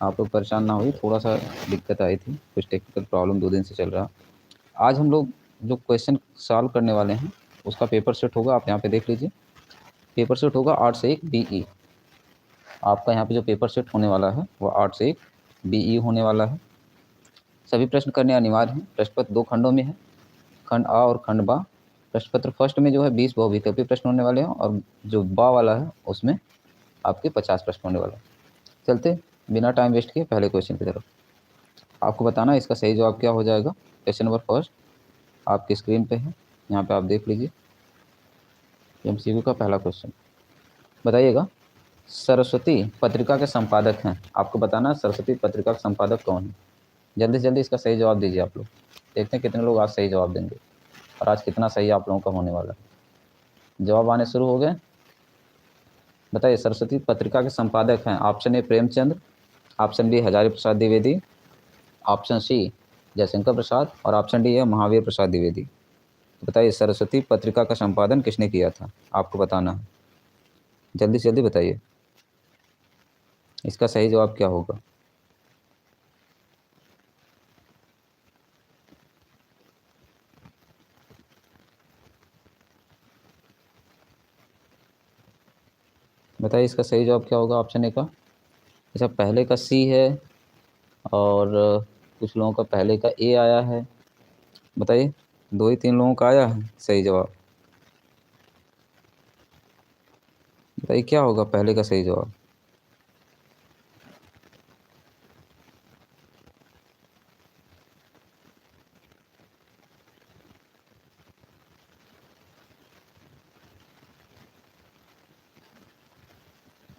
आप लोग परेशान ना होइए, थोड़ा सा दिक्कत आई थी, कुछ टेक्निकल प्रॉब्लम 2 दिन से चल रहा। आज हम लोग जो क्वेश्चन सॉल्व करने वाले हैं उसका पेपर सेट होगा, आप यहाँ पे देख लीजिए। पेपर सेट होगा 8 से 1 बीई। आपका यहाँ पे जो पेपर सेट होने वाला है वो 8 से 1 बीई होने वाला है। सभी प्रश्न करने अनिवार्य हैं। प्रश्न पत्र 2 खंडों में है, खंड आ और खंड बा। प्रश्न पत्र फर्स्ट में जो है 20 बहुविकल्पीय प्रश्न होने वाले हैं और जो बा वाला है उसमें आपके 50 प्रश्न होने वाले हैं। चलते बिना टाइम वेस्ट किए पहले क्वेश्चन की तरफ। आपको बताना है इसका सही जवाब क्या हो जाएगा। क्वेश्चन नंबर फर्स्ट आपकी स्क्रीन पे है, यहाँ पे आप देख लीजिए। एमसीक्यू का पहला क्वेश्चन बताइएगा, सरस्वती पत्रिका के संपादक हैं। आपको बताना है सरस्वती पत्रिका का संपादक कौन है। जल्दी से जल्दी इसका सही जवाब दीजिए आप लोग। देखते हैं कितने लोग आज सही जवाब देंगे और आज कितना सही आप लोगों का होने वाला है। जवाब आने शुरू हो गए। बताइए सरस्वती पत्रिका के संपादक हैं। Option A Premchand, option B Hazari Prasad Dwivedi, option C Jaishankar Prasad और ऑप्शन डी है महावीर प्रसाद द्विवेदी। बताइए सरस्वती पत्रिका का संपादन किसने किया था, आपको बताना है। जल्दी से जल्दी बताइए इसका सही जवाब क्या होगा। बताइए इसका सही जवाब क्या होगा ऑप्शन ए का। अच्छा पहले का सी है और कुछ लोगों का पहले का ए आया है। बताइए 2 ही 3 लोगों का आया है सही जवाब। बताइए क्या होगा पहले का सही जवाब।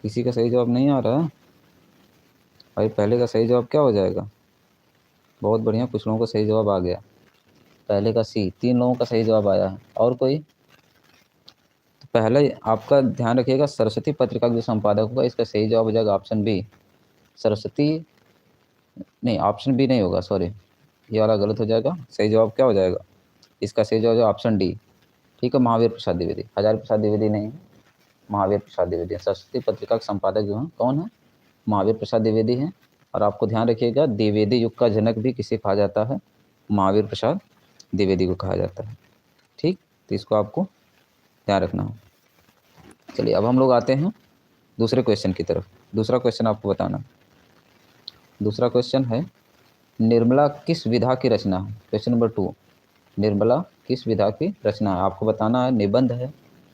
किसी का सही जवाब नहीं आ रहा है भाई। पहले का सही जवाब क्या हो जाएगा। बहुत बढ़िया, कुछ लोगों का सही जवाब आ गया। पहले का सी, 3 लोगों का सही जवाब आया है। और कोई। तो पहले आपका ध्यान रखिएगा, सरस्वती पत्रिका का जो संपादक होगा इसका सही जवाब हो जाएगा ऑप्शन बी सरस्वती। नहीं ऑप्शन बी नहीं होगा, सॉरी ये वाला गलत हो जाएगा। सही जवाब क्या हो जाएगा इसका सही जवाब ऑप्शन डी। ठीक है महावीर प्रसाद द्विवेदी, हजारी प्रसाद द्विवेदी नहीं है, महावीर प्रसाद द्विवेदी। सरस्वती पत्रिका के संपादक जो हैं कौन है, महावीर प्रसाद द्विवेदी हैं। और आपको ध्यान रखिएगा द्विवेदी युग का जनक भी किसे कहा जाता है, महावीर प्रसाद द्विवेदी को कहा जाता है। ठीक, तो इसको आपको ध्यान रखना हो। चलिए अब हम लोग आते हैं दूसरे क्वेश्चन की तरफ। दूसरा क्वेश्चन आपको बताना। दूसरा क्वेश्चन है निर्मला किस विधा की रचना है। क्वेश्चन नंबर 2, निर्मला किस विधा की रचना है। आपको बताना है निबंध है,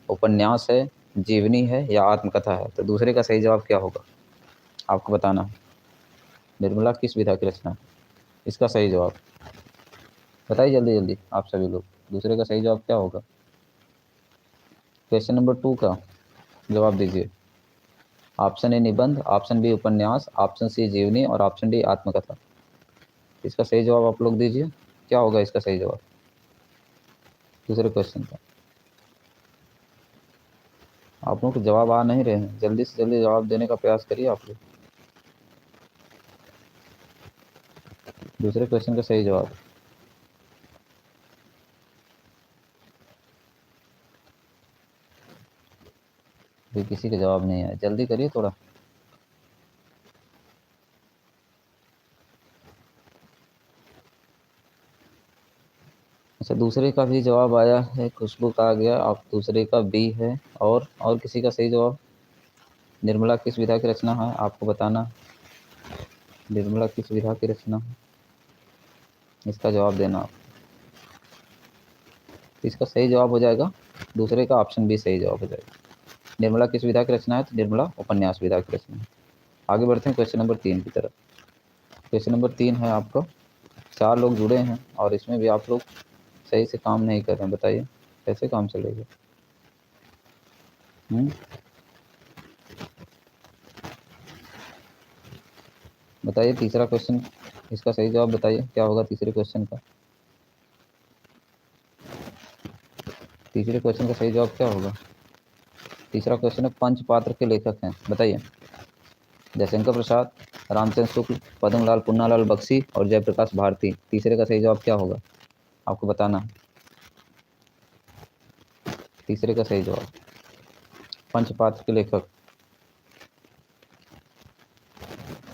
उपन्यास है, जीवनी है या आत्मकथा है। तो दूसरे का सही जवाब क्या होगा आपको बताना है। निर्मला किस विधा की रचना है, इसका सही जवाब बताइए जल्दी जल्दी आप सभी लोग। दूसरे का सही जवाब क्या होगा। क्वेश्चन नंबर 2 का जवाब दीजिए। ऑप्शन ए निबंध, ऑप्शन बी उपन्यास, ऑप्शन सी जीवनी और ऑप्शन डी आत्मकथा। इसका सही जवाब आप लोग दीजिए, क्या होगा इसका सही जवाब दूसरे क्वेश्चन का। आप लोग को जवाब आ नहीं रहे हैं, जल्दी से जल्दी जवाब देने का प्रयास करिए आप लोग। दूसरे क्वेश्चन का सही जवाब। भी किसी का जवाब नहीं है, जल्दी करिए थोड़ा। अच्छा दूसरे का भी जवाब आया है, खुशबू का आ गया। आप दूसरे का बी है और किसी का सही जवाब। निर्मला किस विधा की रचना है आपको बताना। निर्मला किस विधा की रचना है, इसका जवाब देना आप। तो इसका सही जवाब हो जाएगा दूसरे का ऑप्शन बी सही जवाब हो जाएगा। निर्मला किस विधा की रचना है, तो निर्मला उपन्यास विधा की रचना है। आगे बढ़ते हैं क्वेश्चन नंबर 3 की तरफ। क्वेश्चन नंबर 3 है आपका, 4 लोग जुड़े हैं और इसमें भी आप लोग सही से काम नहीं कर रहे हैं। बताइए कैसे काम चलेगा। बताइए तीसरा क्वेश्चन, इसका सही जवाब बताइए क्या होगा तीसरे क्वेश्चन का। तीसरे क्वेश्चन का सही जवाब क्या होगा। तीसरा क्वेश्चन है पंचपात्र के लेखक हैं। बताइए जयशंकर प्रसाद, रामचंद्र शुक्ल, पद्मलाल पुन्नालाल बख्शी और जयप्रकाश भारती। तीसरे का सही जवाब क्या होगा आपको बताना है। तीसरे का सही जवाब पंचपात्र के लेखक।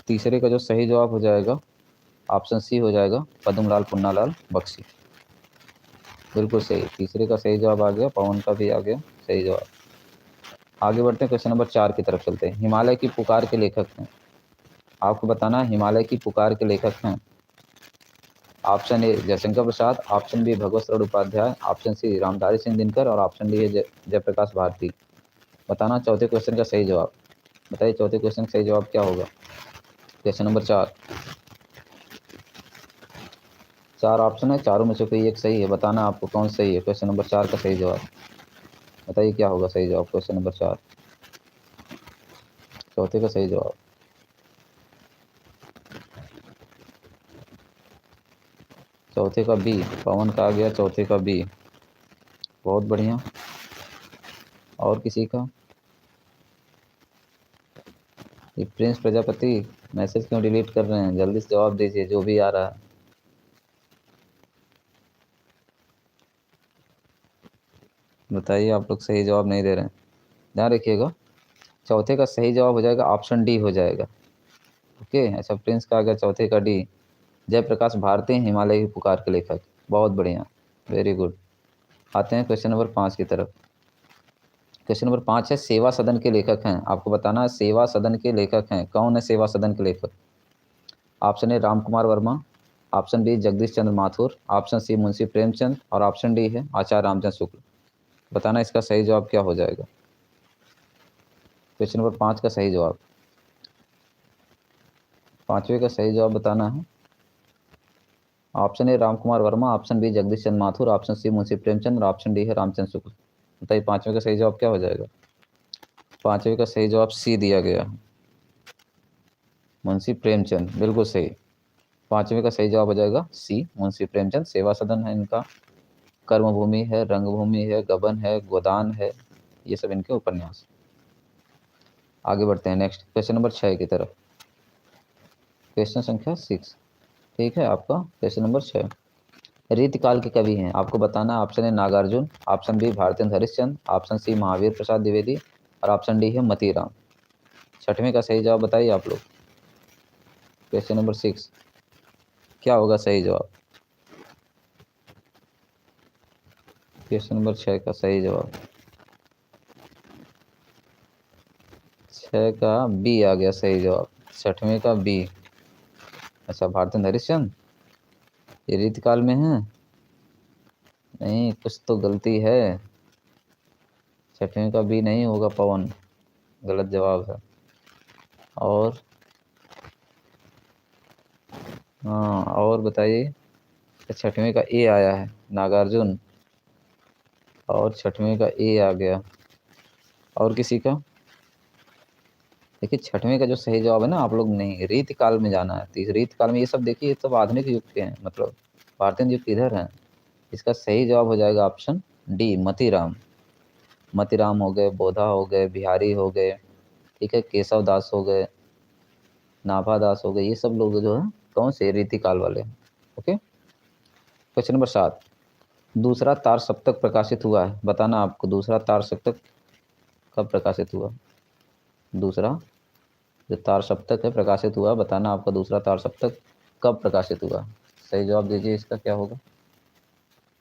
तीसरे का जो सही जवाब हो जाएगा ऑप्शन सी हो जाएगा, पद्मलाल पुन्नालाल बख्शी। बिल्कुल सही, तीसरे का सही जवाब आ गया, पवन का भी आ गया सही जवाब। आगे बढ़ते हैं, क्वेश्चन नंबर 4 की तरफ चलते हैं। हिमालय की पुकार के लेखक हैं, आपको बताना है हिमालय की पुकार के लेखक हैं। Option A Jaishankar Prasad, option B Bhagwat Sharan Upadhyay, option C Ramdhari Singh Dinkar और ऑप्शन डी है जयप्रकाश भारती। बताना चौथे क्वेश्चन का सही जवाब। बताइए चौथे क्वेश्चन का सही जवाब क्या होगा। क्वेश्चन नंबर 4, 4 ऑप्शन है, चारों में से कोई एक सही है, बताना आपको कौन सही है। क्वेश्चन नंबर 4 का सही जवाब बताइए क्या होगा सही जवाब। क्वेश्चन नंबर 4 चौथे का सही जवाब। चौथे का बी, पवन का आ गया चौथे का बी। बहुत बढ़िया। और किसी का। ये प्रिंस प्रजापति मैसेज क्यों डिलीट कर रहे हैं, जल्दी से जवाब दीजिए जो भी आ रहा है। बताइए आप लोग सही जवाब नहीं दे रहे हैं, ध्यान रखिएगा। चौथे का सही जवाब हो जाएगा ऑप्शन डी हो जाएगा। ओके, अच्छा प्रिंस का आ गया चौथे का डी। जयप्रकाश भारती हिमालय की पुकार के लेखक। बहुत बढ़िया, वेरी गुड। आते हैं क्वेश्चन नंबर 5 की तरफ। क्वेश्चन नंबर 5 है, सेवा सदन के लेखक हैं, आपको बताना है सेवा सदन के लेखक हैं, कौन है सेवा सदन के लेखक। Option A Ram Kumar Verma, option B Jagdish Chandra Mathur, option C Munshi Premchand और ऑप्शन डी है आचार्य रामचंद्र शुक्ल। बताना इसका सही जवाब क्या हो जाएगा। क्वेश्चन नंबर 5 का सही जवाब, पांचवे का सही जवाब बताना है। Option A Ram Kumar Verma, option B Jagdish Chandra Mathur, option C Munshi Premchand और ऑप्शन डी है रामचंद्र शुक्ल। बताइए पांचवे का सही जवाब क्या हो जाएगा। पांचवे का सही जवाब सी दिया गया, मुंशी प्रेमचंद। बिल्कुल सही, पांचवे का सही जवाब हो जाएगा सी मुंशी प्रेमचंद। सेवा सदन है इनका, कर्मभूमि है, रंगभूमि है, गबन है, गोदान है, ये सब इनके उपन्यास। आगे बढ़ते हैं नेक्स्ट क्वेश्चन नंबर 6 की तरफ। क्वेश्चन संख्या 6, ठीक है आपका क्वेश्चन नंबर 6। रीतिकाल के कवि हैं, आपको बताना option A Nagarjun, option B Bharatendra Harishchandra, option C Mahavir Prasad Dwivedi और ऑप्शन डी है मतीराम। छठवें का सही जवाब बताइए आप लोग। क्वेश्चन नंबर 6 क्या होगा सही जवाब। क्वेश्चन नंबर 6 का सही जवाब, 6 का बी आ गया सही जवाब, छठवें का बी। अच्छा भारतेंद्र हरिश्चंद्र ये रीतिकाल में है, नहीं कुछ तो गलती है, छठवें का बी नहीं होगा पवन, गलत जवाब है। और हाँ और बताइए। छठवें का ए आया है नागार्जुन, और छठवें का ए आ गया। और किसी का। देखिए छठवें का जो सही जवाब है ना, आप लोग नहीं रीतकाल में जाना है, तो इस रीतकाल में ये सब देखिए ये सब आधुनिक युग के हैं, मतलब भारतीय युग किधर है। इसका सही जवाब हो जाएगा ऑप्शन डी मतीराम। मतीराम हो गए, बोधा हो गए, बिहारी हो गए, ठीक है, केशव दास हो गए, नाभा दास हो गए, ये सब लोग जो है कौन से रीतिकाल वाले हैं। ओके, क्वेश्चन नंबर 7, दूसरा तार सप्तक प्रकाशित हुआ है, बताना आपको दूसरा तार सप्तक कब प्रकाशित हुआ। दूसरा जो तार सप्तक है प्रकाशित हुआ, बताना आपका दूसरा तार सप्तक कब प्रकाशित हुआ। सही जवाब दीजिए इसका क्या होगा।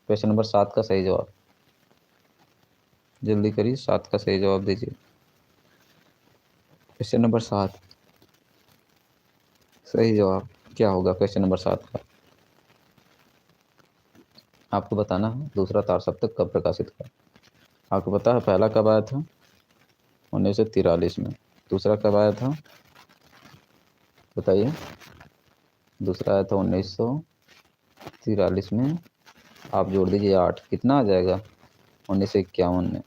क्वेश्चन नंबर 7 का सही जवाब जल्दी करिए, 7 का सही जवाब दीजिए। क्वेश्चन नंबर 7 सही जवाब क्या होगा। क्वेश्चन नंबर 7 का आपको बताना है दूसरा तार सप्तक कब प्रकाशित हुआ। आपको पता है पहला कब आया था, 1943 में। दूसरा कब आया था बताइए। दूसरा आया था 1943 में, आप जोड़ दीजिए 8, कितना आ जाएगा 1951 में।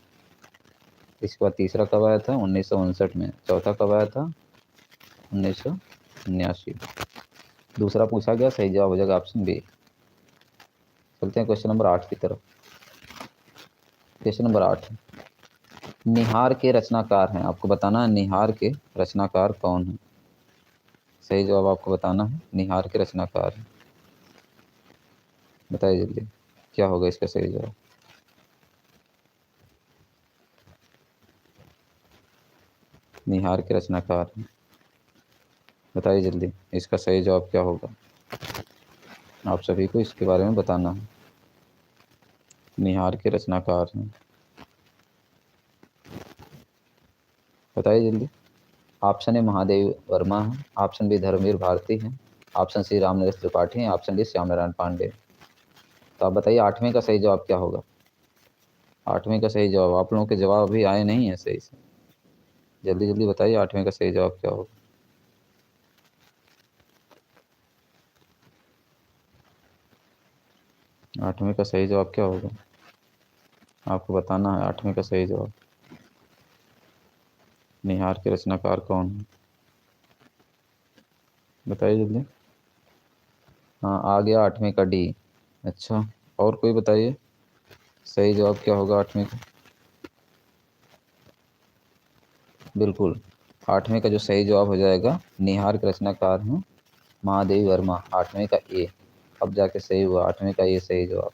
इसके बाद तीसरा कब आया था 1959 में। चौथा कब आया था 1979। दूसरा पूछा गया, सही जवाब हो जाएगा ऑप्शन बी। चलते हैं क्वेश्चन नंबर 8 की तरफ। क्वेश्चन नंबर 8, निहार के रचनाकार हैं, आपको बताना है निहार के रचनाकार कौन है। सही जवाब आपको बताना है निहार के रचनाकार हैं। बताइए जल्दी क्या होगा इसका सही जवाब। निहार के रचनाकार हैं, बताइए जल्दी, इसका सही जवाब क्या होगा? आप सभी को इसके बारे में बताना है। निहार के रचनाकार हैं, बताइए जल्दी। ऑप्शन ए महादेव वर्मा है, ऑप्शन बी धर्मवीर भारती हैं, ऑप्शन सी रामनरेश त्रिपाठी हैं, ऑप्शन डी श्याम नारायण पांडे। तो आप बताइए आठवें का सही जवाब क्या होगा? आठवें का सही जवाब, आप लोगों के जवाब अभी आए नहीं है सही से, जल्दी जल्दी बताइए आठवें का सही जवाब क्या होगा? आठवें का सही जवाब क्या होगा? आपको बताना है आठवें का सही जवाब। निहार के रचनाकार कौन है? बताइए जल्दी। हाँ आ गया आठवें का डी। अच्छा, और कोई बताइए सही जवाब क्या होगा आठवें का? बिल्कुल, आठवें का जो सही जवाब हो जाएगा, निहार के रचनाकार हैं महादेवी वर्मा, आठवें का ए। अब जाके सही हुआ, आठवें का ए सही जवाब।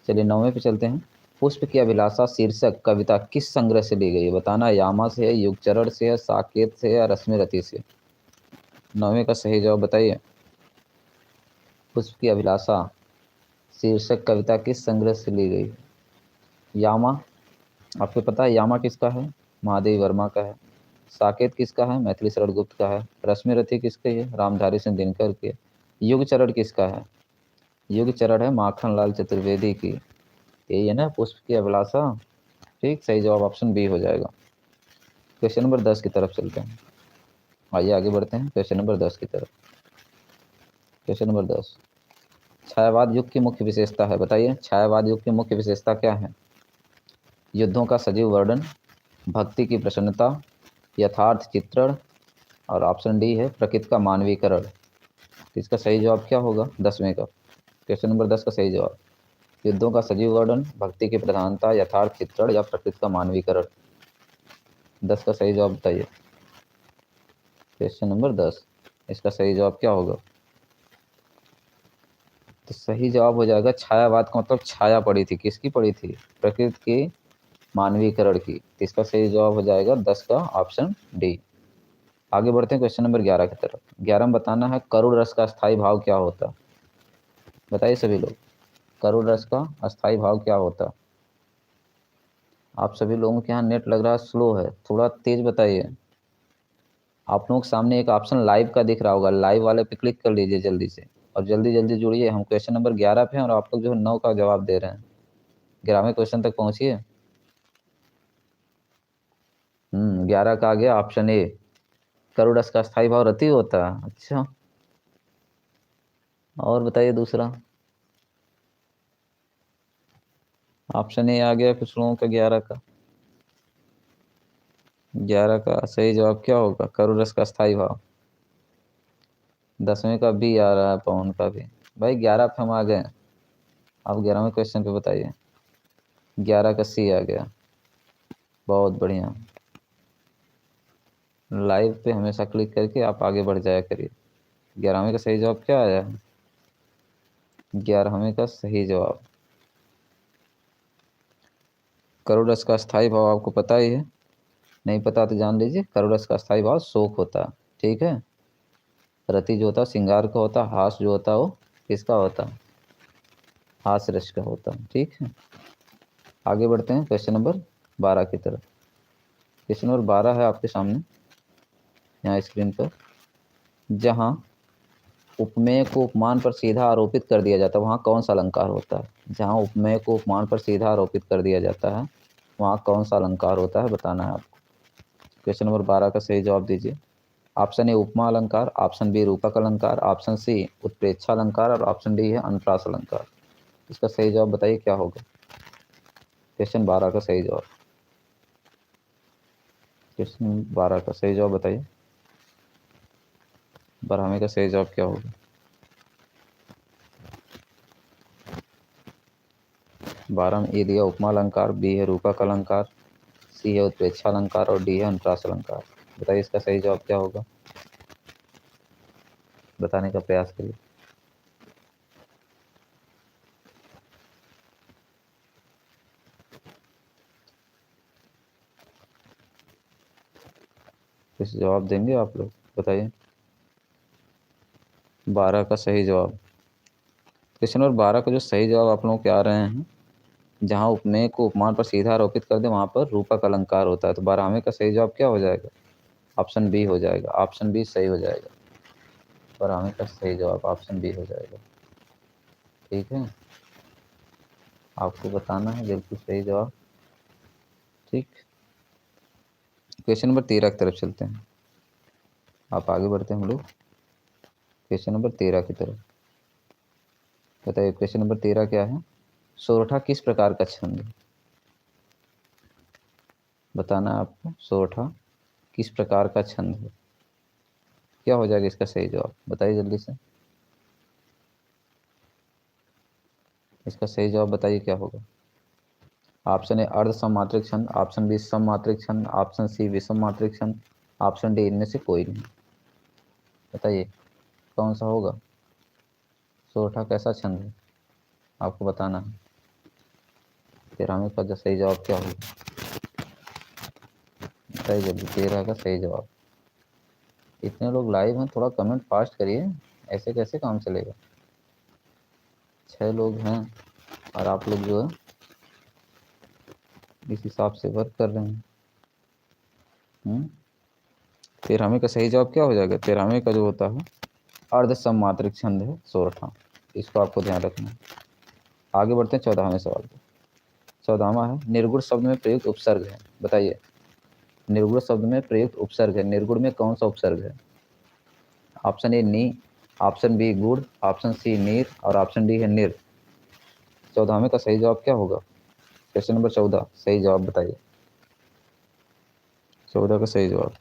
चलिए नौवें पे चलते हैं। पुष्प की अभिलाषा शीर्षक कविता किस संग्रह से ली गई है? बताना है, यामा से है, युगचरण से है, साकेत से है या रश्मिरथी से? नौवें का सही जवाब बताइए। पुष्प की अभिलाषा शीर्षक कविता किस संग्रह से ली गई? यामा, आपको पता है यामा किसका है? महादेवी वर्मा का है। साकेत किसका है? मैथिली शरण गुप्त का है। रश्मिरथी किसकी है? रामधारी सिंह दिनकर की। युगचरण किसका है? युगचरण है माखन लाल चतुर्वेदी की। यही है ना पुष्प की अभिलाषा। ठीक, सही जवाब ऑप्शन बी हो जाएगा। क्वेश्चन नंबर 10 की तरफ चलते हैं। आइए आगे बढ़ते हैं क्वेश्चन नंबर 10 की तरफ। क्वेश्चन नंबर 10, छायावाद युग की मुख्य विशेषता है, बताइए छायावाद युग की मुख्य विशेषता क्या है? युद्धों का सजीव वर्णन, भक्ति की प्रसन्नता, यथार्थ चित्रण, और ऑप्शन डी है प्रकृति का मानवीकरण। तो इसका सही जवाब क्या होगा 10वें का? क्वेश्चन नंबर 10 का सही जवाब, युद्धों का सजीव वर्णन, भक्ति की प्रधानता, यथार्थ चित्रण या प्रकृति का मानवीकरण। 10 का सही जवाब बताइए। क्वेश्चन नंबर 10, इसका सही जवाब क्या होगा? तो सही जवाब हो जाएगा छायावाद का मतलब छाया पड़ी थी, किसकी पड़ी थी? प्रकृति की मानवीकरण की। तो इसका सही जवाब हो जाएगा 10 का ऑप्शन डी। आगे बढ़ते हैं क्वेश्चन नंबर 11 की तरफ। 11 में बताना है करुण रस का स्थायी भाव क्या होता है? बताइए सभी लोग, करुण रस का अस्थायी भाव क्या होता? आप सभी लोगों के यहाँ नेट लग रहा है स्लो है, थोड़ा तेज बताइए। आप लोगों के सामने एक ऑप्शन लाइव का दिख रहा होगा, लाइव वाले पे क्लिक कर लीजिए जल्दी से, और जल्दी जल्दी जुड़िए। हम क्वेश्चन नंबर 11 पे हैं और आप लोग जो है 9 का जवाब दे रहे हैं। 11वें क्वेश्चन तक पहुंचिए। 11 का आ गया ऑप्शन ए, करुण रस का स्थायी भाव रति होता है। अच्छा, और बताइए दूसरा। ऑप्शन ए आ गया कुछ लोगों का 11 का। 11 का सही जवाब क्या होगा? करुण रस का स्थायी भाव। 10वें का भी आ रहा है, पवन का भी। भाई 11 पे हम आ गए। अब 11वें क्वेश्चन पे बताइए। 11 का सी आ गया, बहुत बढ़िया। लाइव पे हमेशा क्लिक करके आप आगे बढ़ जाया करिए। 11वें का सही जवाब क्या आया? 11वें का सही जवाब, करुण रस का स्थायी भाव आपको पता ही है, नहीं पता तो जान लीजिए। करुण रस का स्थायी भाव शोक होता है, ठीक है। रति जो होता है श्रृंगार का होता है, हास जो होता है वो किसका होता है? हास रस का होता है, ठीक है। आगे बढ़ते हैं क्वेश्चन नंबर 12 की तरफ। क्वेश्चन नंबर 12 है आपके सामने यहाँ स्क्रीन पर। जहाँ उपमेय को उपमान पर सीधा आरोपित कर दिया जाता है वहाँ कौन सा अलंकार होता है? जहाँ उपमेय को उपमान पर सीधा आरोपित कर दिया जाता है वहाँ कौन सा अलंकार होता है, बताना है आपको। क्वेश्चन नंबर 12 का सही जवाब दीजिए। ऑप्शन ए उपमा अलंकार, ऑप्शन बी रूपक अलंकार, ऑप्शन सी उत्प्रेक्षा अलंकार और ऑप्शन डी है अनुप्रास अलंकार। इसका सही जवाब बताइए क्या होगा? क्वेश्चन 12 का सही जवाब, क्वेश्चन 12 का सही जवाब बताइए। 12वें का सही जवाब क्या होगा? 12 में ए दिया उपमा अलंकार, बी है रूपक अलंकार, सी है उत्प्रेक्षा अलंकार और डी है अनुप्रास अलंकार। बताइए इसका सही जवाब क्या होगा? बताने का प्रयास करिए। कुछ जवाब देंगे आप लोग? बताइए 12 का सही जवाब। क्वेश्चन नंबर 12 का जो सही जवाब आप लोगों के आ रहे हैं, जहाँ उपमेय को उपमान पर सीधा आरोपित कर दे वहाँ पर रूपक अलंकार होता है। तो 12वें का सही जवाब क्या हो जाएगा? ऑप्शन बी हो जाएगा। ऑप्शन बी सही हो जाएगा। 12वें का सही जवाब ऑप्शन बी हो जाएगा। ठीक है, आपको बताना है बिल्कुल सही जवाब। ठीक, क्वेश्चन नंबर 13 की तरफ चलते हैं। आप आगे बढ़ते हैं हम लोग क्वेश्चन नंबर 13 की तरफ। बताइए क्वेश्चन नंबर 13 क्या है? सोरठा किस प्रकार का छंद है? बताना है आपको सोरठा किस प्रकार का छंद है। क्या हो जाएगा इसका सही जवाब? बताइए जल्दी से, इसका सही जवाब बताइए क्या होगा। ऑप्शन ए अर्ध सममात्रिक छंद, ऑप्शन बी सममात्रिक छंद, ऑप्शन सी विषम मात्रिक छंद, ऑप्शन डी इनमें से कोई नहीं। बताइए कौन सा होगा? सोरठा कैसा छंद है आपको बताना है। 13वें का जो सही जवाब क्या होगा बताइए जल्दी। 13 का सही जवाब। इतने लोग लाइव हैं, थोड़ा कमेंट फास्ट करिए, ऐसे कैसे काम चलेगा। 6 लोग हैं और आप लोग जो है इस हिसाब से वर्क कर रहे हैं। 13वें का सही जवाब क्या हो जाएगा? 13वें का जो होता है अर्ध सममात्रिक छंद है सोरठा। इसको आपको ध्यान रखना है। आगे बढ़ते हैं 14वें सवाल पर। 14वां है निर्गुण शब्द में प्रयुक्त उपसर्ग है। बताइए निर्गुण शब्द में प्रयुक्त उपसर्ग है, निर्गुण में कौन सा उपसर्ग है? ऑप्शन ए नी, ऑप्शन बी गुड़, ऑप्शन सी नीर और ऑप्शन डी है निर। 14वें का सही जवाब क्या होगा? क्वेश्चन नंबर 14 सही जवाब बताइए। 14 का सही जवाब,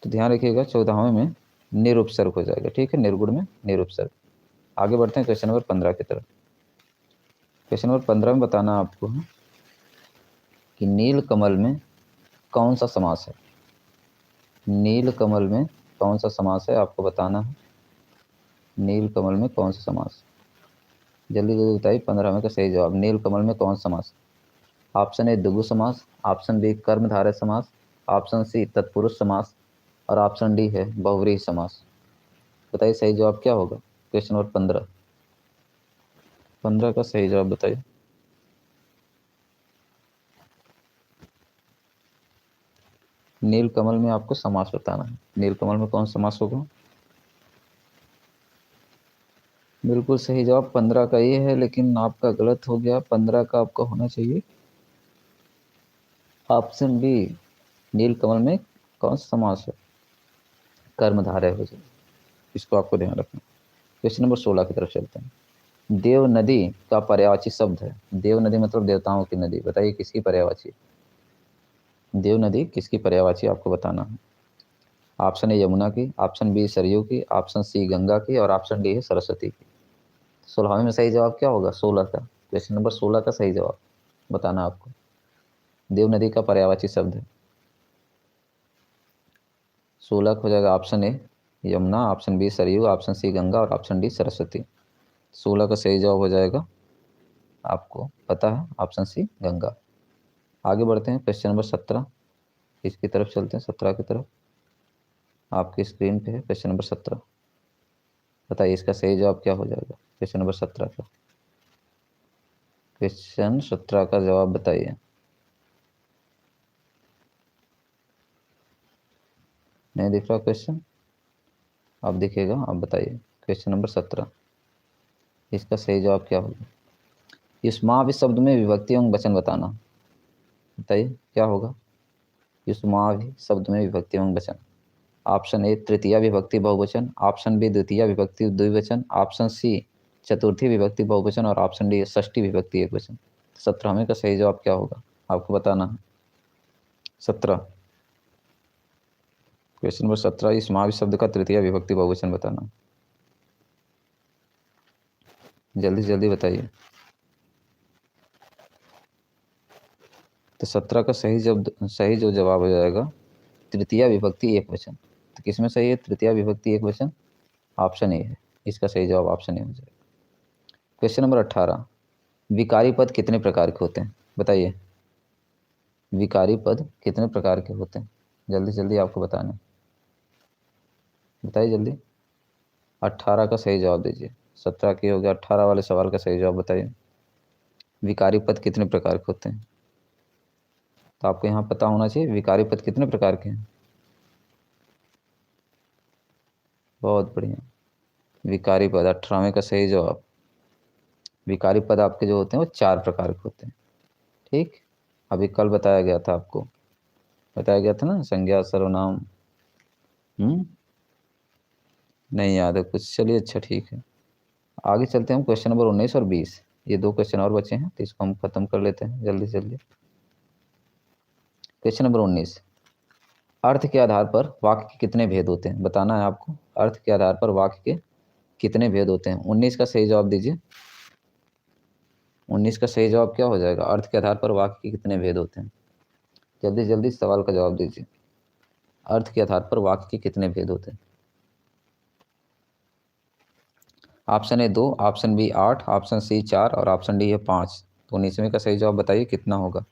तो ध्यान रखिएगा 14वें में निरुपसर्ग हो जाएगा। ठीक है, निर्गुण में निरुपसर्ग। आगे बढ़ते हैं क्वेश्चन नंबर 15 की तरफ। क्वेश्चन नंबर 15 में बताना आपको है कि नील कमल में कौन सा समास है। नील कमल में कौन सा समास है आपको बताना है। नील कमल में कौन सा समास? जल्दी जल्दी बताइए 15वें का सही जवाब। नील कमल में कौन सा समास? ऑप्शन ए द्विगु समास, ऑप्शन बी कर्मधारय समास, ऑप्शन सी तत्पुरुष समास और ऑप्शन डी है बहुव्रीहि समास। बताइए सही जवाब क्या होगा? क्वेश्चन नंबर 15 का सही जवाब बताइए। नील कमल में आपको समास बताना है। नील कमल में कौन समास होगा? बिल्कुल सही जवाब 15 का ये है, लेकिन आपका गलत हो गया। 15 का आपका होना चाहिए ऑप्शन बी। नील कमल में कौन सा समास है? कर्मधारय हो जाए, इसको आपको ध्यान रखना। क्वेश्चन नंबर 16 की तरफ चलते हैं। देव नदी का पर्यायवाची शब्द है। देव नदी मतलब देवताओं की नदी। बताइए किसकी पर्यायवाची? देव नदी किसकी पर्यायवाची आपको बताना है। ऑप्शन ए यमुना की, ऑप्शन बी सरयू की, ऑप्शन सी गंगा की और ऑप्शन डी है सरस्वती की। 16वें में सही जवाब क्या होगा? 16 का, क्वेश्चन नंबर 16 का सही जवाब बताना आपको। देव नदी का पर्यायवाची शब्द है। 16 हो जाएगा option A Yamuna, option B Saryu, option C Ganga और ऑप्शन डी सरस्वती। 16 का सही जवाब हो जाएगा, आपको पता है, ऑप्शन सी गंगा। आगे बढ़ते हैं क्वेश्चन नंबर 17, इसकी तरफ चलते हैं। 17 की तरफ आपकी स्क्रीन पे है क्वेश्चन नंबर 17। बताइए इसका सही जवाब क्या हो जाएगा? क्वेश्चन नंबर 17 का, क्वेश्चन 17 का जवाब बताइए। नहीं दिख रहा क्वेश्चन? अब दिखेगा, अब बताइए क्वेश्चन नंबर 17, इसका सही जवाब क्या होगा? युष्माभि शब्द में विभक्ति एवं वचन बताना। बताइए क्या होगा? युष्माभि शब्द में विभक्ति एवं वचन। ऑप्शन ए तृतीया विभक्ति बहुवचन, ऑप्शन बी द्वितीया विभक्ति द्विवचन, ऑप्शन सी चतुर्थी विभक्ति बहुवचन और ऑप्शन डी षष्ठी विभक्ति एकवचन। 17वें का सही जवाब क्या होगा आपको बताना है। 17, क्वेश्चन नंबर 17, इस महावि शब्द का तृतीय विभक्ति बहुवचन बताना। जल्दी से जल्दी बताइए। तो 17 का सही जो जवाब हो जाएगा तृतीय विभक्ति एक वचन। तो किसमें सही है तृतीय विभक्ति एक वचन? ऑप्शन ए है, इसका सही जवाब ऑप्शन ए हो जाएगा। क्वेश्चन नंबर 18, विकारी पद कितने प्रकार के होते हैं? बताइए विकारी पद कितने प्रकार के होते हैं? जल्दी जल्दी आपको बताना है। बताइए जल्दी। 18 का सही जवाब दीजिए। 17 की हो गया, 18 वाले सवाल का सही जवाब बताइए। विकारी पद कितने प्रकार के होते हैं? तो आपको यहाँ पता होना चाहिए विकारी पद कितने प्रकार के हैं। बहुत बढ़िया। विकारी पद 18वें का सही जवाब। विकारी पद आपके जो होते हैं वो 4 प्रकार के होते हैं। ठीक, अभी कल बताया गया था आपको, बताया गया था ना, संज्ञा सर्वनाम। नहीं याद है कुछ, चलिए अच्छा ठीक है। आगे चलते हैं हम क्वेश्चन नंबर 19 और 20। ये 2 क्वेश्चन और बचे हैं तो इसको हम खत्म कर लेते हैं जल्दी से जल्दी। क्वेश्चन नंबर 19, अर्थ के आधार पर वाक्य के कितने भेद होते हैं बताना है आपको। अर्थ के आधार पर वाक्य के कितने भेद होते हैं? 19 का सही जवाब दीजिए। 19 का सही जवाब क्या हो जाएगा? अर्थ के आधार पर वाक्य के कितने भेद होते हैं? जल्दी जल्दी सवाल का जवाब दीजिए। अर्थ के आधार पर वाक्य के कितने भेद होते हैं? Option A 2, option B 8, option C 4 और ऑप्शन डी है 5। तो 19वें का सही जवाब बताइए कितना होगा?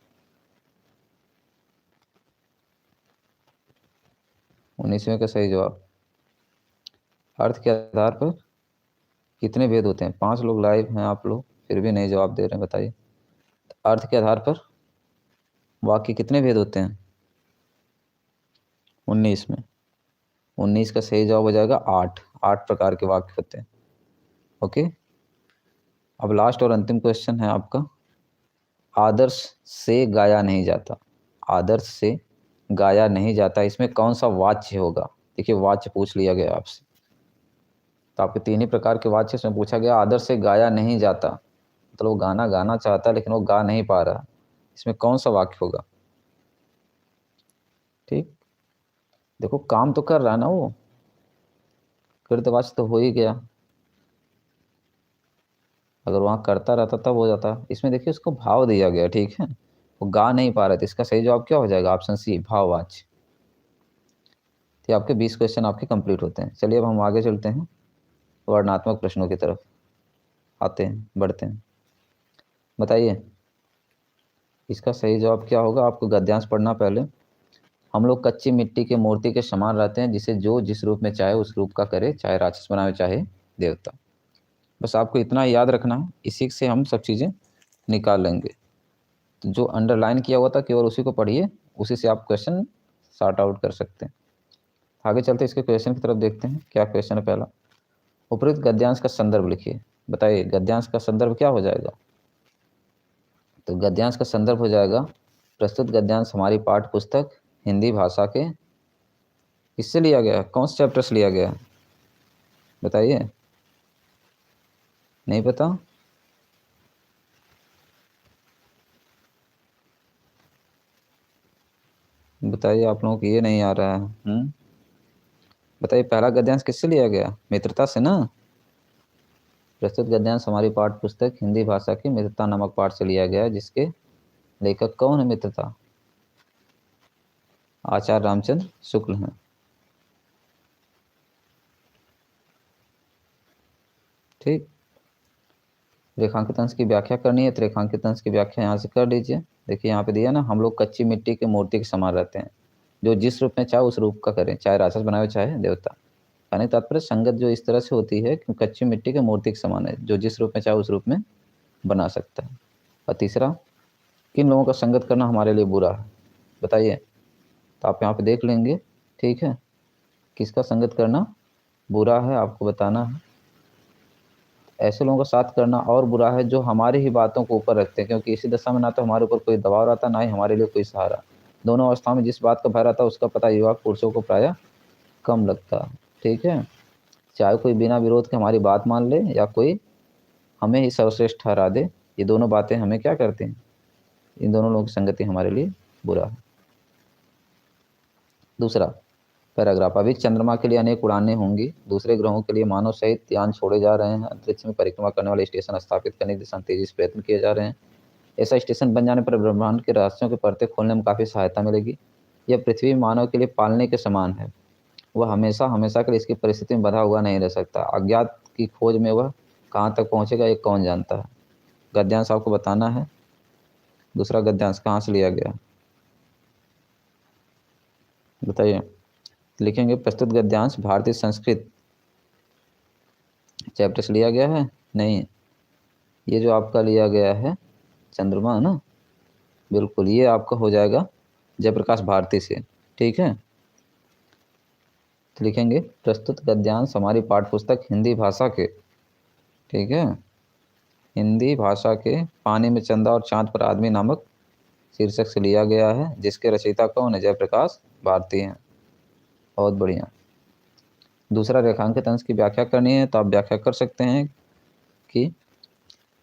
19वें का सही जवाब, अर्थ के आधार पर कितने भेद होते हैं? 5 लोग लाइव हैं, आप लोग फिर भी नहीं जवाब दे रहे हैं, बताइए। अर्थ के आधार पर वाक्य कितने भेद होते हैं? 19 में। 19 का सही जवाब हो जाएगा 8। 8 प्रकार के वाक्य होते हैं। ओके, अब लास्ट और अंतिम क्वेश्चन है आपका। आदर्श से गाया नहीं जाता, आदर्श से गाया नहीं जाता, इसमें कौन सा वाच्य होगा? देखिए वाच्य पूछ लिया गया आपसे, तो आपके 3 ही प्रकार के वाच्य इसमें पूछा गया। आदर्श से गाया नहीं जाता मतलब वो गाना गाना चाहता है लेकिन वो गा नहीं पा रहा, इसमें कौन सा वाक्य होगा? ठीक, देखो काम तो कर रहा है ना वो, कृतवाच्य तो हो ही गया। अगर वहाँ करता रहता तब हो जाता, इसमें देखिए उसको भाव दिया गया, ठीक है, वो गा नहीं पा रहे थे, इसका सही जवाब क्या हो जाएगा? ऑप्शन सी भाववाच्य। तो आपके 20 क्वेश्चन आपके कंप्लीट होते हैं। चलिए अब हम आगे चलते हैं, वर्णनात्मक प्रश्नों की तरफ आते हैं, बढ़ते हैं। बताइए इसका सही जवाब क्या होगा? आपको गद्यांश पढ़ना पहले। हम लोग कच्ची मिट्टी के मूर्ति के समान रहते हैं, जिसे जो जिस रूप में चाहे उस रूप का करे, चाहे राक्षस बनावे चाहे देवता। बस आपको इतना याद रखना है, इसी से हम सब चीज़ें निकाल लेंगे। तो जो अंडरलाइन किया हुआ था केवल उसी को पढ़िए, उसी से आप क्वेश्चन सॉर्ट आउट कर सकते हैं। आगे चलते इसके क्वेश्चन की तरफ देखते हैं। क्या क्वेश्चन है पहला? उपरोक्त गद्यांश का संदर्भ लिखिए। बताइए गद्यांश का संदर्भ क्या हो जाएगा? तो गद्यांश का संदर्भ हो जाएगा, प्रस्तुत गद्यांश हमारी पाठ्य पुस्तक हिंदी भाषा के किससे लिया गया? कौन से चैप्टर से लिया गया? बताइए, नहीं पता? बताइए, आप लोगों को ये नहीं आ रहा है? बताइए पहला गद्यांश किससे लिया गया? मित्रता से ना। प्रस्तुत गद्यांश हमारी पाठ्य पुस्तक हिंदी भाषा की मित्रता नामक पाठ से लिया गया है, जिसके लेखक कौन है? मित्रता, आचार्य रामचंद्र शुक्ल हैं। ठीक, रेखांकित अंश की व्याख्या करनी है तो रेखांकित अंश की व्याख्या यहाँ से कर लीजिए। देखिए यहाँ पे दिया ना, हम लोग कच्ची मिट्टी के मूर्ति के समान रहते हैं, जो जिस रूप में चाहे उस रूप का करें, चाहे राक्षस बनाए चाहे देवता। कहने का तात्पर्य संगत जो इस तरह से होती है कि कच्ची मिट्टी के मूर्ति के समान है, जो जिस रूप में चाहे उस रूप में बना सकता है। और तीसरा, किन लोगों का संगत करना हमारे लिए बुरा है? बताइए, तो आप यहाँ पे देख लेंगे, ठीक है, किसका संगत करना बुरा है आपको बताना है। ऐसे लोगों का साथ करना और बुरा है जो हमारी ही बातों को ऊपर रखते हैं, क्योंकि इसी दशा में ना तो हमारे ऊपर कोई दबाव रहता, ना ही हमारे लिए कोई सहारा। दोनों अवस्थाओं में जिस बात का भय रहता है उसका पता युवा पुरुषों को प्रायः कम लगता है। ठीक है, चाहे कोई बिना विरोध के हमारी बात मान ले या कोई हमें ही सर्वश्रेष्ठ ठहरा दे, ये दोनों बातें हमें क्या करती हैं? इन दोनों लोगों की संगति हमारे लिए बुरा है। दूसरा पैराग्राफ, अभी चंद्रमा के लिए अनेक उड़ानें होंगी, दूसरे ग्रहों के लिए मानव सहित यान छोड़े जा रहे हैं, अंतरिक्ष में परिक्रमा करने वाले स्टेशन स्थापित करने की दिशा में तेजी से प्रयत्न किए जा रहे हैं। ऐसा स्टेशन बन जाने पर ब्रह्मांड के रहस्यों के परतें खोलने में काफ़ी सहायता मिलेगी। यह पृथ्वी मानव के लिए पालने के समान है, वह हमेशा हमेशा के लिए इसकी परिस्थिति में बंधा हुआ नहीं रह सकता। अज्ञात की खोज में वह कहाँ तक पहुँचेगा ये कौन जानता है। गद्यांश आपको बताना है। दूसरा गद्यांश कहाँ से लिया गया बताइए। लिखेंगे प्रस्तुत गद्यांश भारतीय संस्कृत चैप्टर से लिया गया है। नहीं, ये जो आपका लिया गया है चंद्रमा है ना, बिल्कुल ये आपका हो जाएगा जयप्रकाश भारती से। ठीक है, तो लिखेंगे प्रस्तुत गद्यांश हमारी पाठ्यपुस्तक हिंदी भाषा के, ठीक है, हिंदी भाषा के पानी में चंदा और चांद पर आदमी नामक शीर्षक से लिया गया है, जिसके रचयिता कौन है? जयप्रकाश भारती हैं। बहुत बढ़िया। दूसरा, रेखांकित अंश की व्याख्या करनी है तो आप व्याख्या कर सकते हैं कि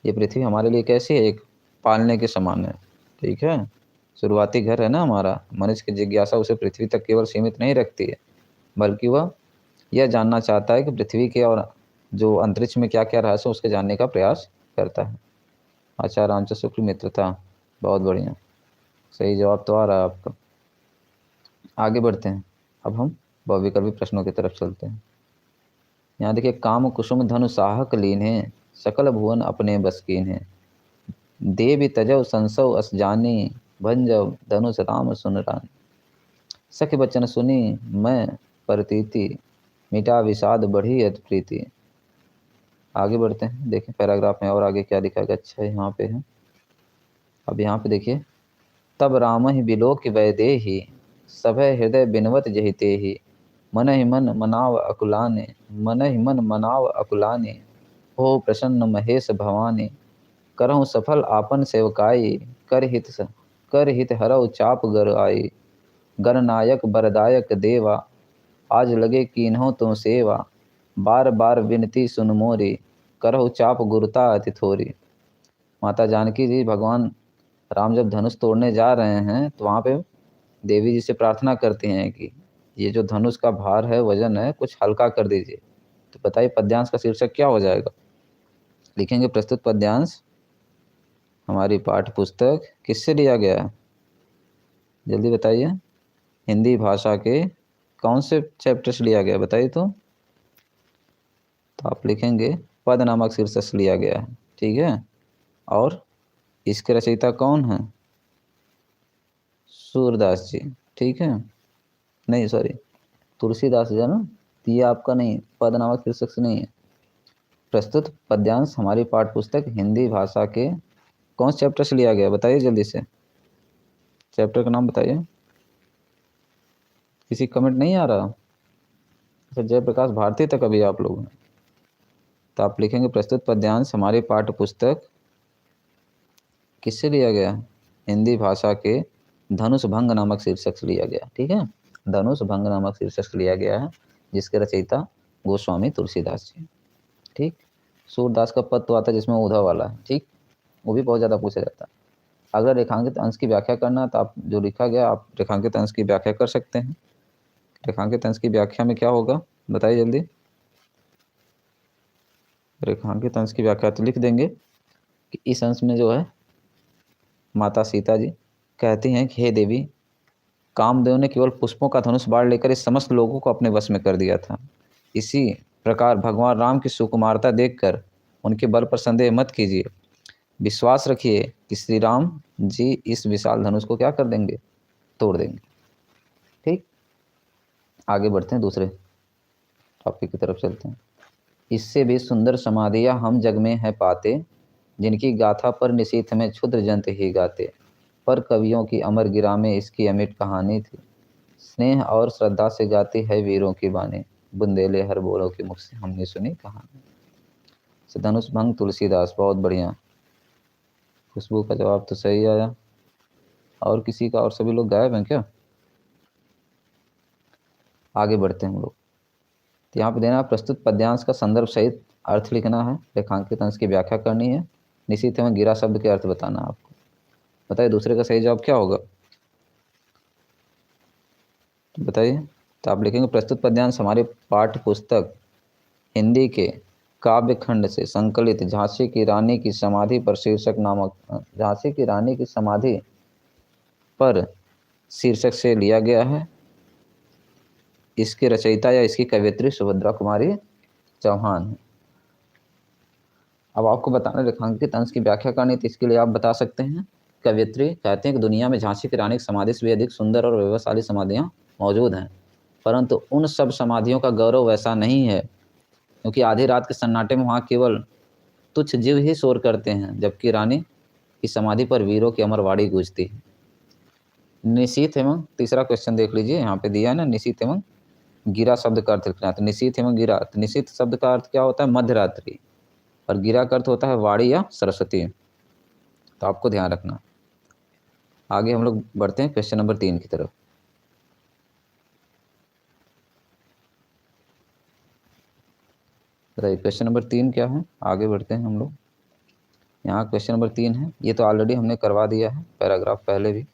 ये पृथ्वी हमारे लिए कैसी है? एक पालने के समान है। ठीक है, शुरुआती घर है ना हमारा। मनुष्य की जिज्ञासा उसे पृथ्वी तक केवल सीमित नहीं रखती है, बल्कि वह यह जानना चाहता है कि पृथ्वी के और जो अंतरिक्ष में क्या क्या रहस्य उसके जानने का प्रयास करता है। आचार्य रामचंद्र शुक्ल मित्रता, बहुत बढ़िया, सही जवाब तो आ रहा है आपका। आगे बढ़ते हैं, अब हम बहुविकल्पी प्रश्नों की तरफ चलते हैं। यहाँ देखिए, काम कुसुम धनु साहक लीन है, सकल भुवन अपने बस कीन है, देवी तजव संसव अस जानी, भंजव धनुष राम सुन रानी, सख बचन सुनी मैं परतीति, मिटा विषाद बढ़ी अत प्रीति। आगे बढ़ते हैं, देखें पैराग्राफ में और आगे क्या लिखा गया। अच्छा यहाँ पे है, अब यहाँ पे देखिए, तब राम ही बिलोक वैदेही, सभय हृदय बिनवत जहितेहि, मन ही मन मनाव अकुलाने, मन ही मन मनाव अकुलाने, हो प्रसन्न महेश भवानी, करहु सफल आपन सेवकाई, कर हित हरऊ चाप गर आई, गणनायक बरदायक देवा, आज लगे कीन्हो तुम सेवा, बार बार विनती सुन मोरी, करहु चाप गुरुता अति थोरी। माता जानकी जी भगवान राम जब धनुष तोड़ने जा रहे हैं तो वहाँ पे देवी जी से प्रार्थना करती हैं कि ये जो धनुष का भार है, वजन है, कुछ हल्का कर दीजिए। तो बताइए पद्यांश का शीर्षक क्या हो जाएगा? लिखेंगे प्रस्तुत पद्यांश हमारी पाठ्य पुस्तक किससे लिया गया है? जल्दी बताइए, हिंदी भाषा के कौन से चैप्टर से लिया गया बताइए तो आप लिखेंगे पद नामक शीर्षक से लिया गया है। ठीक है, और इसके रचयिता कौन है? सूरदास जी। ठीक है, नहीं सॉरी, तुलसीदास जी है ना, तो ये आपका नहीं, पद नामक शीर्षक से नहीं है। प्रस्तुत पद्यांश हमारी पाठ्यपुस्तक हिंदी भाषा के कौन से चैप्टर से लिया गया बताइए जल्दी से, चैप्टर का नाम बताइए। किसी कमेंट नहीं आ रहा? अच्छा, जयप्रकाश भारती तक अभी आप लोग हैं, तो आप लिखेंगे प्रस्तुत पद्यांश हमारी पाठ्यपुस्तक किससे लिया गया? हिंदी भाषा के धनुष भंग नामक शीर्षक से लिया गया। ठीक है, धनुष भंग नामक शीर्षक से लिया गया है, जिसके रचयिता गोस्वामी तुलसीदास जी। ठीक, सूरदास का पद तो आता है जिसमें उधा वाला है। ठीक, वो भी बहुत ज़्यादा पूछा जाता है। अगर रेखांकित अंश की व्याख्या करना तो आप जो लिखा गया आप रेखांकित अंश की व्याख्या कर सकते हैं। रेखांकित अंश की व्याख्या में क्या होगा बताइए जल्दी। रेखांकित अंश की व्याख्या तो लिख देंगे कि इस अंश में जो है माता सीता जी कहती हैं कि हे देवी, कामदेव ने केवल पुष्पों का धनुष बाढ़ लेकर इस समस्त लोगों को अपने वश में कर दिया था। इसी प्रकार भगवान राम की सुकुमारता देखकर उनके बल पर संदेह मत कीजिए। विश्वास रखिए कि श्री राम जी इस विशाल धनुष को क्या कर देंगे? तोड़ देंगे। ठीक, आगे बढ़ते हैं, दूसरे टॉपिक की तरफ चलते हैं। इससे भी सुंदर समाधियाँ हम जग में है पाते, जिनकी गाथा पर निशीथ में क्षुद्र जंत ही गाते, पर कवियों की अमर गिरा में इसकी अमिट कहानी थी, स्नेह और श्रद्धा से गाती है वीरों की बानी, बुंदेले हर बोलों के मुख से हमने सुनी कहानी। धनुष भंग तुलसीदास, बहुत बढ़िया। खुशबू का जवाब तो सही आया। और किसी का? और सभी लोग गायब हैं क्या? आगे बढ़ते हैं हम लोग। तो यहाँ पे देना प्रस्तुत पद्यांश का संदर्भ सहित अर्थ लिखना है, रेखांकित अंश की व्याख्या करनी है, निश्चित एवं गिरा शब्द के अर्थ बताना है आपको। बताइए दूसरे का सही जवाब क्या होगा बताइए। तो आप लिखेंगे प्रस्तुत पद्यांश हमारी पाठ्य पुस्तक हिंदी के काव्य खंड से संकलित झांसी की रानी की समाधि पर शीर्षक नामक, झांसी की रानी की समाधि पर शीर्षक से लिया गया है। इसके रचयिता या इसकी कवयित्री सुभद्रा कुमारी चौहान है। अब आपको बताना रेखांकित अंश की व्याख्या करनी, तो इसके लिए आप बता सकते हैं कवयित्री कहते हैं कि दुनिया में झांसी की रानी की समाधि से भी अधिक सुंदर और वैभवशाली समाधियाँ मौजूद हैं, परंतु उन सब समाधियों का गौरव वैसा नहीं है, क्योंकि आधी रात के सन्नाटे में वहाँ केवल तुच्छ जीव ही शोर करते हैं, जबकि रानी की समाधि पर वीरों की अमर वाणी गूंजती है। निशीथ एवं, तीसरा क्वेश्चन देख लीजिए, यहाँ पे दिया है ना, निशीथ एवं गिरा शब्द का अर्थ लिखना। तो निशीथ एवं गिरा, तो निशीथ शब्द का अर्थ क्या होता है? मध्य रात्रि, और गिरा का अर्थ होता है वाणी या सरस्वती। तो आपको ध्यान रखना। आगे हम लोग बढ़ते हैं क्वेश्चन नंबर 3 की तरफ। बताइए क्वेश्चन नंबर 3 क्या है? आगे बढ़ते हैं हम लोग। यहाँ क्वेश्चन नंबर 3 है, ये तो ऑलरेडी हमने करवा दिया है पैराग्राफ पहले भी।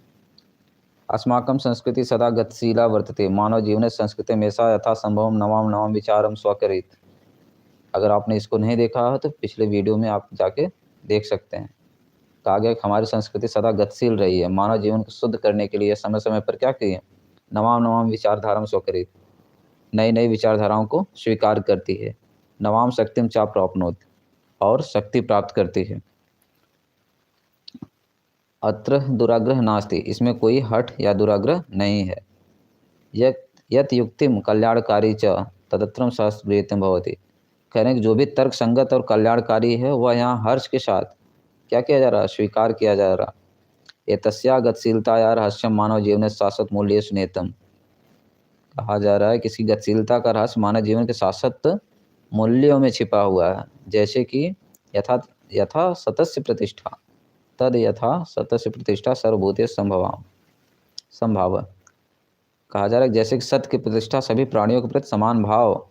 अस्माकं संस्कृति सदा गतिशीला वर्तते, मानव जीवने संस्कृति में ऐसा यथा संभव नवाम नवाम विचारम स्वकरित। अगर आपने इसको नहीं देखा है तो पिछले वीडियो में आप जाके देख सकते हैं। कहा गया कि हमारी संस्कृति सदा गतिशील रही है, मानव जीवन को शुद्ध करने के लिए समय समय पर क्या किए? नवाम नवाम विचारधारा स्वकरित, नई नई विचारधाराओं को स्वीकार करती है। नवाम शक्तिम चा प्राप्नोत, और शक्ति प्राप्त करती है। अत्र दुराग्रह नास्ति, इसमें कोई हठ या दुराग्रह नहीं है। यत युक्तिम कल्याणकारी च तदत्रम सहस्रम भवति, कह रहे हैं कि जो भी तर्क संगत और कल्याणकारी है वह यहाँ हर्ष के साथ क्या किया जा रहा है? स्वीकार किया जा रहा। ये तस्या गतिशीलताया रहस्यम मानव जीवन शाश्वत मूल्य सुनेतम, कहा जा रहा है कि इसकी गतिशीलता का रहस्य मानव जीवन के शाश्वत मूल्यों में छिपा हुआ है। जैसे कि यथा यथा सतस्य प्रतिष्ठा, तद यथा सतस्य प्रतिष्ठा सर्वभूते संभाव। कहा जा रहा है जैसे कि सत्य की प्रतिष्ठा सभी प्राणियों के प्रति समान भाव,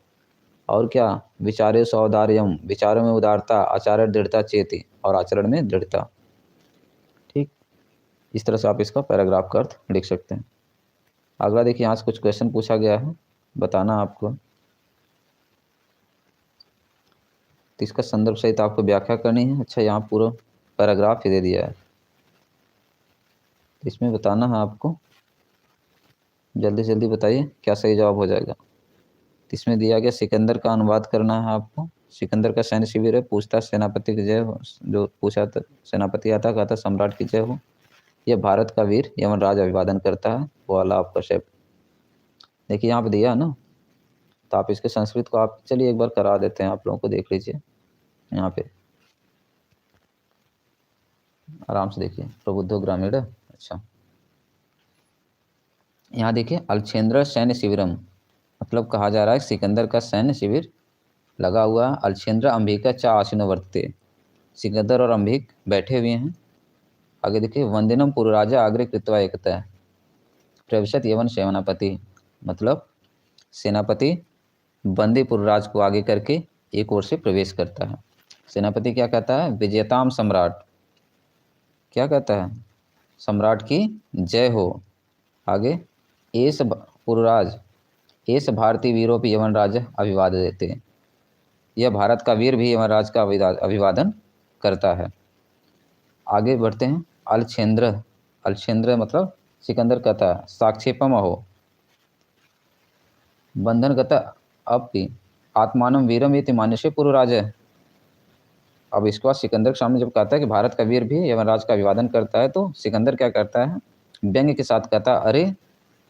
और क्या? विचारे सौदार्यम, विचारों में उदारता, आचार्य दृढ़ता चेती, और आचरण में दृढ़ता। ठीक, इस तरह से आप इसका पैराग्राफ का अर्थ लिख सकते हैं। अगला देखिए, यहाँ से कुछ क्वेश्चन पूछा गया है, बताना आपको। तो इसका संदर्भ सहित आपको व्याख्या करनी है। अच्छा, यहाँ पूरा पैराग्राफ ही दे दिया है, इसमें बताना है आपको। जल्दी जल्दी बताइए क्या सही जवाब हो जाएगा। इसमें दिया गया सिकंदर का अनुवाद करना है आपको। सिकंदर का सैन्य शिविर है, पूछता सेनापति की जय हो, जो पूछा था सेनापति आता, कहता सम्राट की जय हो। यह भारत का वीर यमनराज अभिवादन करता है, वो वाला आपका शब्द देखिए यहाँ पे दिया है ना। तो आप इसके संस्कृत को आप चलिए एक बार करा देते हैं, आप लोगों को देख लीजिए यहाँ पे आराम से देखिए। प्रबुद्धो ग्रामीण, अच्छा यहाँ देखिए, अलछेंद्र सैन्य शिविरम, मतलब कहा जा रहा है सिकंदर का सैन्य शिविर लगा हुआ है। अलछेंद्र अंबिका चा आसीनो वर्तते, सिकंदर और अंबिक बैठे हुए हैं। आगे देखिए, वंदनम पुरराजा आग्रह कृत्वा एकता प्रविशत यवन सेनापति, मतलब सेनापति बंदी पुरराज को आगे करके एक ओर से प्रवेश करता है। सेनापति क्या कहता है? विजेताम सम्राट, क्या कहता है? सम्राट की जय हो। आगे, एस पुरराज एस भारतीय वीरों पर यमनराज अभिवादन देते, यह भारत का वीर भी यमनराज का अभिवादन करता है। आगे बढ़ते हैं। अलछेंद्र, अलछेंद्र मतलब सिकंदर कहता है साक्षेपम हो बंधनगत अपि आत्मानम वीरम ये मान्य पुरराज है। अब इसके बाद सिकंदर के सामने जब कहता है कि भारत का वीर भी यमनराज का अभिवादन करता है, तो सिकंदर क्या करता है? व्यंग्य के साथ कहता है, अरे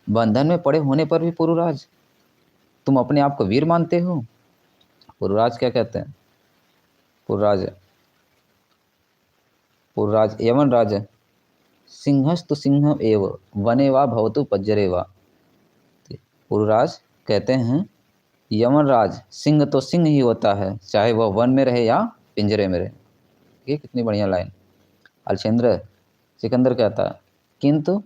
बंधन में पड़े होने पर भी पुरराज तुम अपने आप को वीर मानते हो? पुरराज क्या कहते हैं? पुरराज पुरराज यमनराज सिंहस्तु सिंह एव वने वा भवतु पज्जरे वा। पुरराज कहते हैं यमनराज सिंह तो सिंह ही होता है, चाहे वह वन में रहे या पिंजरे में रहे। ये कितनी बढ़िया लाइन। अलछेंद्र, सिकंदर कहता है किंतु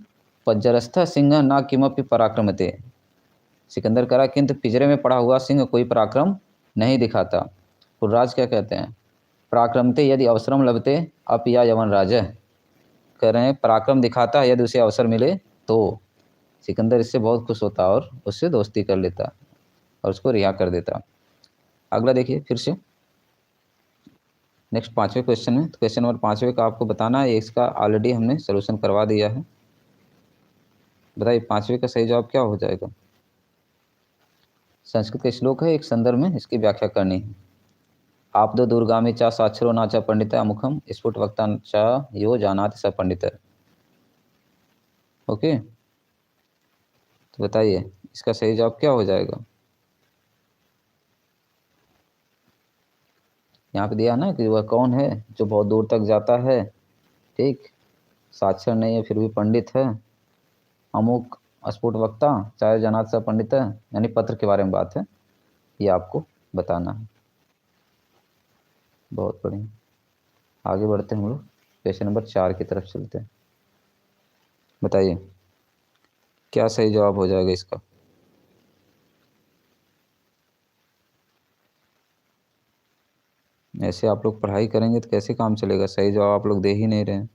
पज्जरस्थ सिंह ना किमपि पराक्रमते, सिकंदर कह रहा किंतु पिंजरे में पड़ा हुआ सिंह कोई पराक्रम नहीं दिखाता। पुरराज क्या कहते हैं? पराक्रमते यदि अवसरम लभते अप या यमनराज, कह रहे हैं पराक्रम दिखाता है यदि उसे अवसर मिले तो। सिकंदर इससे बहुत खुश होता और उससे दोस्ती कर लेता और उसको रिहा कर देता। अगला देखिए फिर से नेक्स्ट 5वें क्वेश्चन में। तो क्वेश्चन नंबर 5वें का आपको बताना है, इसका ऑलरेडी हमने सोल्यूशन करवा दिया है। बताइए 5वें का सही जवाब क्या हो जाएगा? संस्कृत का श्लोक है, एक संदर्भ में इसकी व्याख्या करनी है। आप दो दुर्गामी चा साक्षरो ना चा पंडित अमुखम स्फुट वक्ता चा यो जानाति स पंडित। ओके, तो बताइए इसका सही जवाब क्या हो जाएगा? यहाँ पे दिया ना कि वह कौन है जो बहुत दूर तक जाता है, ठीक, साक्षर नहीं है फिर भी पंडित है, अमुक अस्फुट वक्ता चाहे जनात सा पंडित है, यानी पत्र के बारे में बात है, ये आपको बताना है। बहुत बढ़िया, आगे बढ़ते हैं हम लोग, क्वेश्चन नंबर 4 की तरफ चलते हैं। बताइए क्या सही जवाब हो जाएगा इसका? ऐसे आप लोग पढ़ाई करेंगे तो कैसे काम चलेगा? सही जवाब आप लोग दे ही नहीं रहे हैं।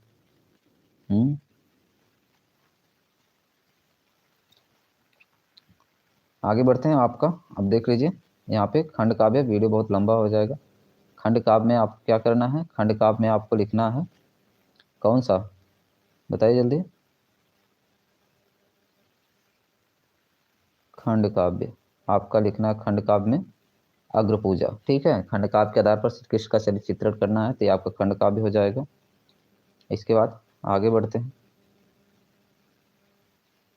आगे बढ़ते हैं। आपका अब देख लीजिए यहाँ पे खंड काव्य, वीडियो बहुत लंबा हो जाएगा। खंड काव्य में आपको क्या करना है? खंड काव्य में आपको लिखना है कौन सा, बताइए जल्दी। खंड काव्य आपका लिखना है, खंड काव्य में अग्र पूजा, ठीक है। खंड काव्य के आधार पर श्री कृष्ण का चरित्र चित्रण करना है, तो ये आपका खंड काव्य हो जाएगा। इसके बाद आगे बढ़ते हैं।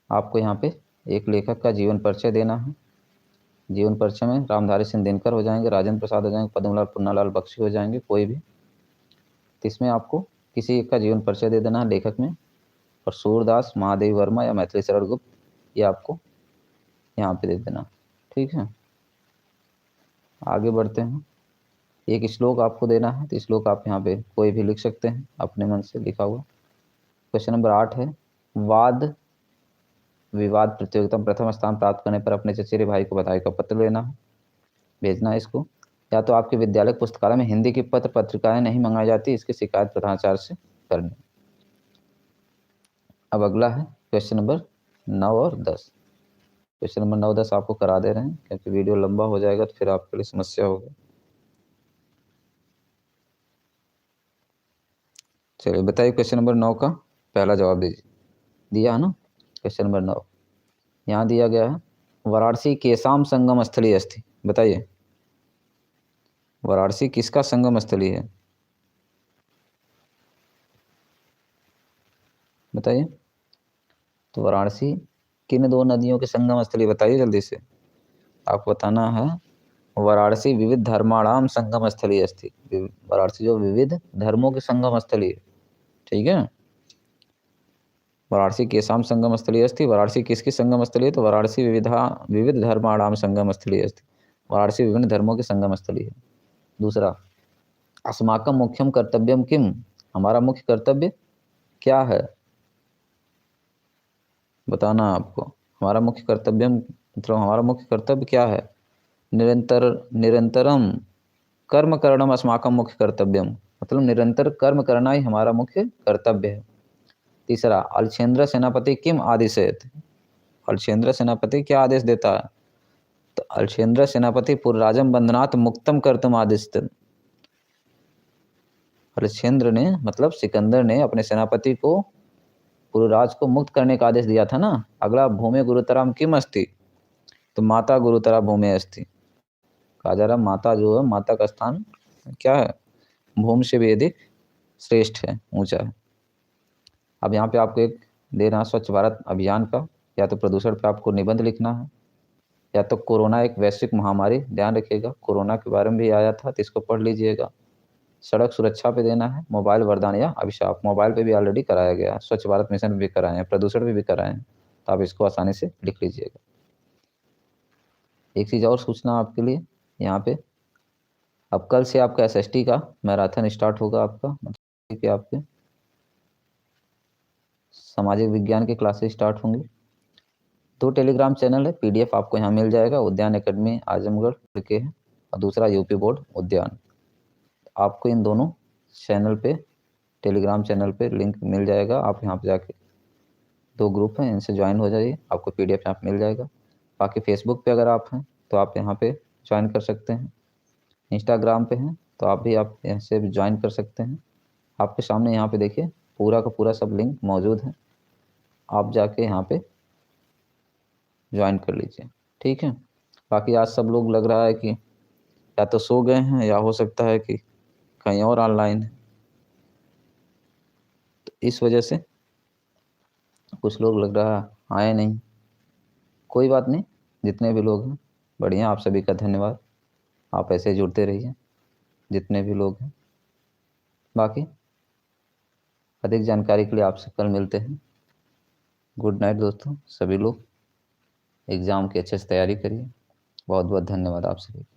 आपको यहाँ पे एक लेखक का जीवन परिचय देना है। जीवन परिचय में रामधारी सिंह दिनकर हो जाएंगे, राजेंद्र प्रसाद हो जाएंगे, पद्मलाल पुन्नालाल बख्शी हो जाएंगे, कोई भी। तो इसमें आपको किसी एक का जीवन परिचय दे देना है लेखक में, और सूरदास, महादेवी वर्मा या मैथिली शरण गुप्त, ये आपको यहाँ पे दे देना, ठीक है। आगे बढ़ते हैं। एक श्लोक आपको देना है, तो श्लोक आप यहाँ पे कोई भी लिख सकते हैं अपने मन से लिखा हुआ। क्वेश्चन नंबर 8 है, वाद विवाद प्रतियोगिता में प्रथम स्थान प्राप्त करने पर अपने चचेरे भाई को बधाई का पत्र लेना है, भेजना है इसको। या तो आपके विद्यालय पुस्तकालय में हिंदी की पत्र पत्रिकाएं नहीं मंगाई जाती, इसकी शिकायत प्रधानाचार्य से करनी। अब अगला है क्वेश्चन नंबर 9 और 10। क्वेश्चन नंबर 9 10 आपको करा दे रहे हैं क्योंकि वीडियो लंबा हो जाएगा तो फिर आपके लिए समस्या होगी। चलिए बताइए क्वेश्चन नंबर 9 का पहला जवाब दीजिए। दिया है ना क्वेश्चन नंबर 9, यहाँ दिया गया है वाराणसी केसाम संगम स्थली अस्थि। बताइए वाराणसी किसका संगम स्थली है? बताइए तो वाराणसी किन दो नदियों के संगम स्थली, बताइए जल्दी से। आपको बताना है वाराणसी विविध धर्माणाम संगम स्थली अस्थि। वाराणसी जो विविध धर्मों के संगम स्थली है, ठीक है। वाराणसी केसाम संगम स्थली अस्थि, वाराणसी किसकी संगम स्थली है? तो वाराणसी विविध धर्माणाम संगम स्थली अस्थि, वाराणसी विभिन्न धर्मों की संगम स्थली है। दूसरा, अस्माकम मुख्यम कर्तव्यम किम, हमारा मुख्य कर्तव्य क्या है? बताना आपको हमारा मुख्य कर्तव्य, मतलब हमारा मुख्य कर्तव्य क्या है? निरंतरम कर्म करणम अस्माकम मुख्य कर्तव्यम, मतलब निरंतर कर्म करना ही हमारा मुख्य कर्तव्य है। तीसरा, अलछेंद्र सेनापति किम आदिशेत, अलछेंद्र सेनापति क्या आदेश देता है? तो अलछेंद्र सेनापति पुरराजम बंधनात् मुक्तम कर्तुम आदिशत। अलछेंद्र ने मतलब सिकंदर ने अपने सेनापति को पुरराज को मुक्त करने का आदेश दिया था ना। अगला, भूमि गुरुतराम किम अस्ति, तो माता गुरुतरा भूमि अस्ति, कहा जा रहा माता जो है, माता का स्थान क्या है? भूमि से भी अधिक श्रेष्ठ है, ऊंचा है। अब यहाँ पे आपको एक देना स्वच्छ भारत अभियान का, या तो प्रदूषण पे आपको निबंध लिखना है, या तो कोरोना एक वैश्विक महामारी, ध्यान रखिएगा कोरोना के बारे में भी आया था तो इसको पढ़ लीजिएगा। सड़क सुरक्षा पे देना है, मोबाइल वरदान या अभिशाप, मोबाइल पे भी ऑलरेडी कराया गया, स्वच्छ भारत मिशन में भी कराए हैं, प्रदूषण भी कराए हैं, तो आप इसको आसानी से लिख लीजिएगा। एक चीज़ और सूचना आपके लिए यहाँ पे, अब कल से आपका एसएसटी का मैराथन स्टार्ट होगा आपका, मतलब कि आपके सामाजिक विज्ञान की क्लासेस स्टार्ट होंगी। 2 टेलीग्राम चैनल है, पीडीएफ आपको यहाँ मिल जाएगा, उद्यान एकेडमी आजमगढ़ के है, और दूसरा यूपी बोर्ड उद्यान। आपको इन दोनों चैनल पे, टेलीग्राम चैनल पे लिंक मिल जाएगा, आप यहाँ पे जाके 2 ग्रुप हैं, इनसे ज्वाइन हो जाइए, आपको पीडीएफ यहाँ पे मिल जाएगा। बाकी फेसबुक पे अगर आप हैं तो आप यहाँ पे ज्वाइन कर सकते हैं, इंस्टाग्राम पे हैं तो आप भी आप यहाँ से भी ज्वाइन कर सकते हैं। आपके सामने यहाँ पे देखिए पूरा का पूरा सब लिंक मौजूद है, आप जाके यहाँ पे ज्वाइन कर लीजिए, ठीक है। बाकी आज सब लोग लग रहा है कि या तो सो गए हैं या हो सकता है कि कहीं और ऑनलाइन है, तो इस वजह से कुछ लोग लग रहा है आए नहीं, कोई बात नहीं, जितने भी लोग हैं बढ़िया, आप सभी का धन्यवाद। आप ऐसे जुड़ते रहिए जितने भी लोग हैं। बाकी अधिक जानकारी के लिए आपसे कल मिलते हैं। गुड नाइट दोस्तों, सभी लोग एग्ज़ाम की अच्छे से तैयारी करिए। बहुत बहुत धन्यवाद आप सभी का।